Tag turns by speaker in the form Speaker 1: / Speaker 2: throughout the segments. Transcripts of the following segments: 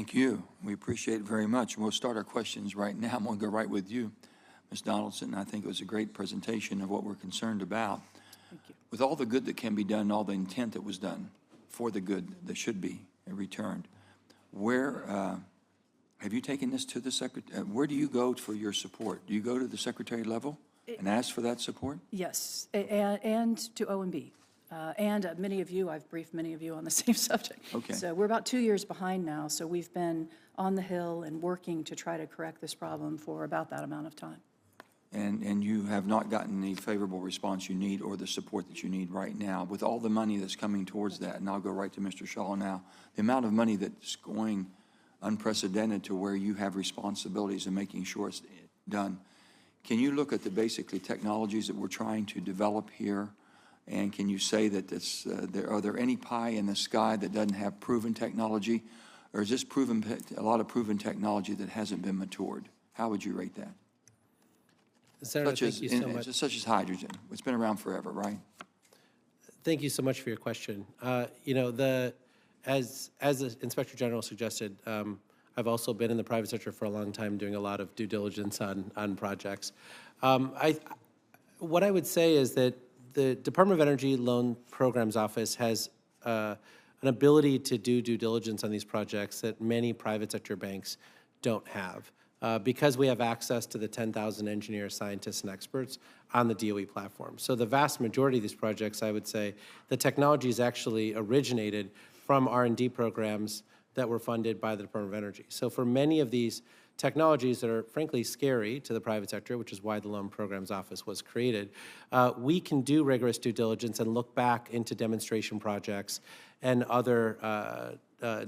Speaker 1: Thank you. We appreciate it very much. We'll start our questions right now. I'm going to go right with you, Ms. Donaldson. I think it was a great presentation of what we're concerned about.
Speaker 2: Thank you.
Speaker 1: With all the good that can be done, all the intent that was done for the good that should be returned, where have you taken this to the secretary? Where do you go for your support? Do you go to the secretary level and ask for that support?
Speaker 2: Yes, and to OMB. And many of you, I've briefed many of you on the same subject.
Speaker 1: Okay.
Speaker 2: So we're about 2 years behind now, so we've been on the Hill and working to try to correct this problem for about that amount of time.
Speaker 1: And you have not gotten the favorable response you need or the support that you need right now. With all the money that's coming towards that, and I'll go right to Mr. Shaw now, the amount of money that's going unprecedented to where you have responsibilities in making sure it's done. Can you look at the basically technologies that we're trying to develop here? And can you say that this, are there any pie in the sky that doesn't have proven technology? Or is this a lot of proven technology that hasn't been matured? How would you rate that?
Speaker 3: Senator, thank you so much.
Speaker 1: Such as hydrogen. It's been around forever, right?
Speaker 3: Thank you so much for your question. You know, as the Inspector General suggested, I've also been in the private sector for a long time doing a lot of due diligence on projects. What I would say is that the Department of Energy Loan Programs Office has an ability to do due diligence on these projects that many private sector banks don't have. Because we have access to the 10,000 engineers, scientists, and experts on the DOE platform. So the vast majority of these projects, I would say, the technology is actually originated from R&D programs that were funded by the Department of Energy. So for many of these technologies that are frankly scary to the private sector, which is why the Loan Programs Office was created, we can do rigorous due diligence and look back into demonstration projects and other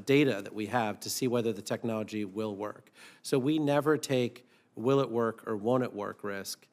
Speaker 3: data that we have to see whether the technology will work. So we never take will it work or won't it work risk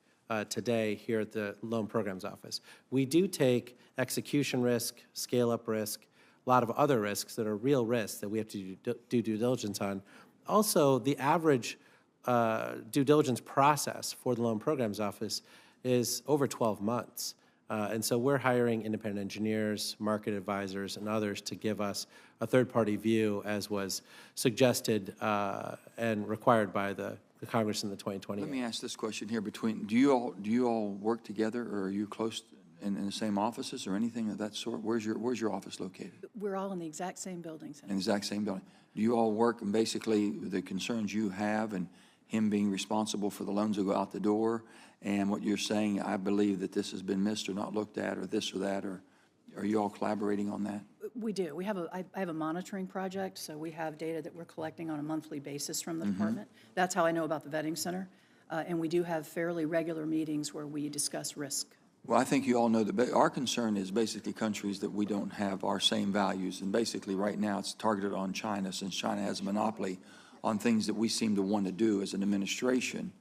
Speaker 3: today here at the Loan Programs Office. We do take execution risk, scale-up risk, a lot of other risks that are real risks that we have to do due diligence on. Also, the average due diligence process for the Loan Programs Office is over 12 months. And so we're hiring independent engineers, market advisors, and others to give us a third-party view, as was suggested and required by the Congress in the 2020.
Speaker 1: Let me ask this question here: do you all work together, or are you close in the same offices or anything of that sort? Where's your office located?
Speaker 2: We're all in the exact same building, Senator.
Speaker 1: In the exact same building. Do you all work, and basically the concerns you have and him being responsible for the loans that go out the door, and what you're saying, I believe that this has been missed or not looked at, or this or that, or are you all collaborating on that?
Speaker 2: We do. We have I have a monitoring project, so we have data that we're collecting on a monthly basis from the department. That's how I know about the vetting center. And we do have fairly regular meetings where we discuss risk.
Speaker 1: Well, I think you all know that our concern is basically countries that we don't have our same values. And basically right now it's targeted on China, since China has a monopoly on things that we seem to want to do as an administration,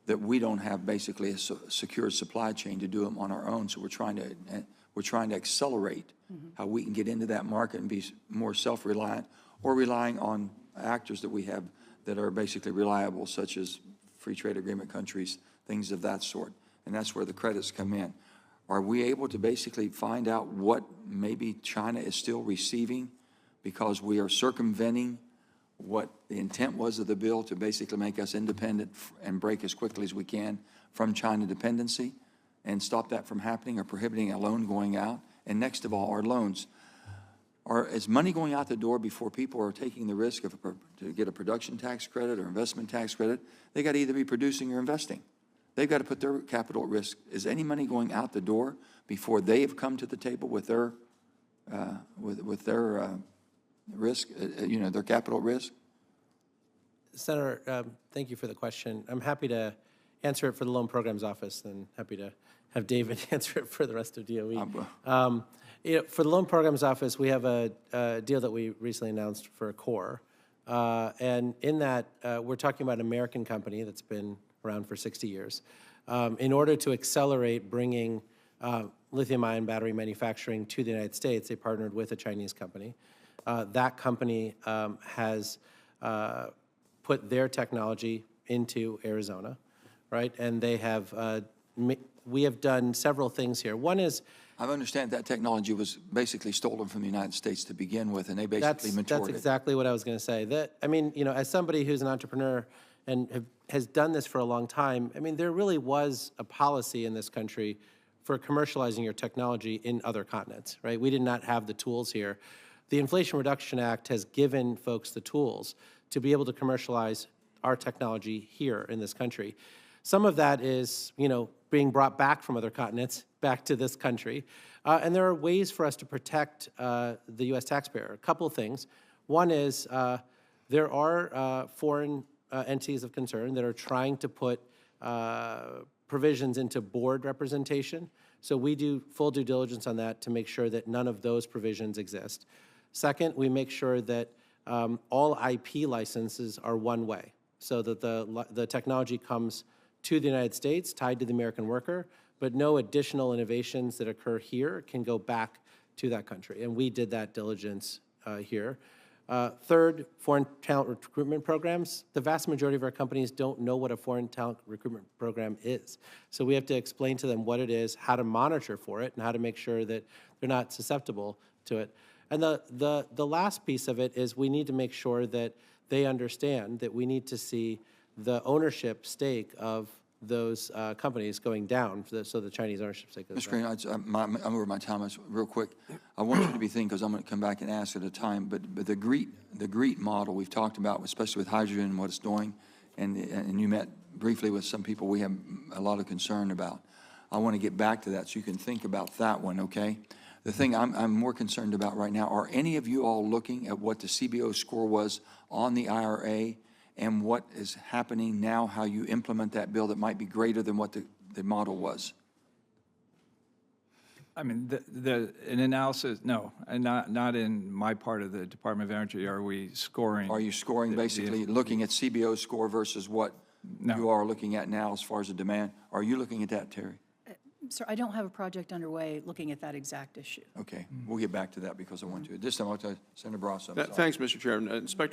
Speaker 1: that we don't have basically a secure supply chain to do them on our own. So we're trying to accelerate how we can get into that market and be more self-reliant, or relying on actors that we have that are basically reliable, such as free trade agreement countries, things of that sort. And that's where the credits come in. Are we able to basically find out what maybe China is still receiving, because we are circumventing what the intent was of the bill to basically make us independent and break as quickly as we can from China dependency, and stop that from happening, or prohibiting a loan going out? And next of all, our loans. Is money going out the door before people are taking the risk of to get a production tax credit or investment tax credit? They got to either be producing or investing. They've got to put their capital at risk. Is any money going out the door before they have come to the table with their risk, their capital risk?
Speaker 3: Senator, thank you for the question. I'm happy to answer it for the Loan Programs Office, and happy to have David answer it for the rest of DOE. For the Loan Programs Office, we have a deal that we recently announced for Core. And in that, we're talking about an American company that's been around for 60 years. In order to accelerate bringing lithium-ion battery manufacturing to the United States, they partnered with a Chinese company. That company has put their technology into Arizona, right? And they have we have done several things here. One is,
Speaker 1: I understand that technology was basically stolen from the United States to begin with, and they basically
Speaker 3: that's
Speaker 1: matured it.
Speaker 3: exactly what I was going to say. That, I mean, you know, as somebody who's an entrepreneur and has done this for a long time, I mean, there really was a policy in this country for commercializing your technology in other continents, right? We did not have the tools here. The Inflation Reduction Act has given folks the tools to be able to commercialize our technology here in this country. Some of that is, you know, being brought back from other continents back to this country. And there are ways for us to protect the U.S. taxpayer. A couple of things. One is there are foreign entities of concern that are trying to put provisions into board representation. So we do full due diligence on that to make sure that none of those provisions exist. Second, we make sure that all IP licenses are one way, so that the technology comes to the United States, tied to the American worker, but no additional innovations that occur here can go back to that country. And we did that diligence here. Third, foreign talent recruitment programs. The vast majority of our companies don't know what a foreign talent recruitment program is. So we have to explain to them what it is, how to monitor for it, and how to make sure that they're not susceptible to it. And the last piece of it is we need to make sure that they understand that we need to see the ownership stake of those companies going down, so the Chinese ownership stake goes down.
Speaker 1: Mr. Green, I'm over my time. Real quick, I want you to be thinking, because I'm going to come back and ask at a time, but the GREET model we've talked about, especially with hydrogen and what it's doing, and you met briefly with some people we have a lot of concern about. I want to get back to that so you can think about that one, okay? The thing I'm more concerned about right now, are any of you all looking at what the CBO score was on the IRA and what is happening now, how you implement that bill that might be greater than what the model was?
Speaker 4: I mean, an analysis, no, and not in my part of the Department of Energy. Are we scoring?
Speaker 1: Are you scoring basically looking at CBO score versus what you are looking at now as far as the demand? Are you looking at that, Terry?
Speaker 2: Sir, I don't have a project underway looking at that exact issue.
Speaker 1: Okay, we'll get back to that because I want to. This time I'll tell Senator Brasso.
Speaker 5: Thanks, Mr. Chairman. Inspector